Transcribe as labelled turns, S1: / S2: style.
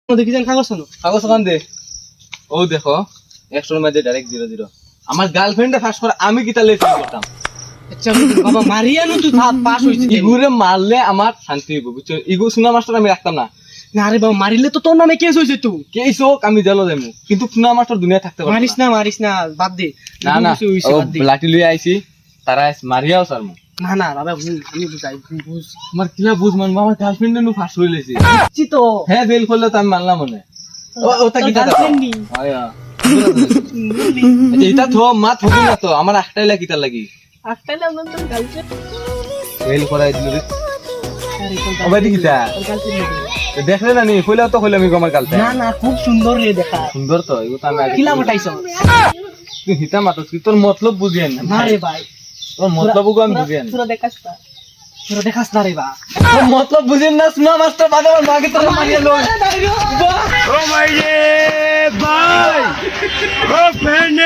S1: দেখি যান কাগজ আনো
S2: কাগজ ওখান দে ও দেখো 100 মধ্যে ডাইরেক্ট 00 আমার গার্লফ্রেন্ডে ফাঁস করে আমি কি তাহলে ফেল করতাম
S1: আচ্ছা বাবা মারিয়ানো তুই পাস হইছিস
S2: ইগুরে মারলে আমার শান্তি হইব বুঝছো ইগু সুনা মাস্টার আমি রাখতাম না
S1: না রে বাবা মারিলে তো তোর নামে কেস হইছে তুই
S2: কেস হোক আমি জেলও যাইমু কিন্তু সুনা মাস্টার দুনিয়া থাকতে পারবে
S1: মারিস না বাদ দে
S2: না না
S1: হইছে
S2: ও
S1: বাদ দে
S2: লাঠি লই আইছি তারা মারিয়াও সারমু
S1: না না বাবা আমি বুঝাই বুঝ
S2: আমার কিলা বুঝ মান আমার গার্লফ্রেন্ডে নু ফাঁস হই লেছি
S1: বুঝছি তো
S2: হ্যাঁ ফেল করলে তো আমি মানলাম মনে ওটা কি দাদা আয়া এটা তো মা থবি না তো আমার একটাই লাগি তার লাগি
S1: আটটালে আমরা তো গার্লফ্রেন্ড
S2: ফেল করাই দিল রে ওবাই দেখিতা দেখলে না নি কইলাও তো কইলাম আমি আমার গার্লফ্রেন্ড
S1: না না খুব সুন্দর রে দেখা
S2: সুন্দর তো এগুলো তো আমি আগে
S1: কিলা বটাইছো
S2: তুই হিতা মাতো তুই তোর মতলব বুঝিয়েন না
S1: না রে ভাই
S2: তোর মতলবও আমি বুঝিয়েন
S1: তোরা দেখাস না রে বা
S2: তোর মতলব বুঝিয়েন না সুনা মাস্টার বাদে আমার মাকে তোর মারিয়া লই
S3: ও ভাই রে ভাই ও ফ্রেন্ড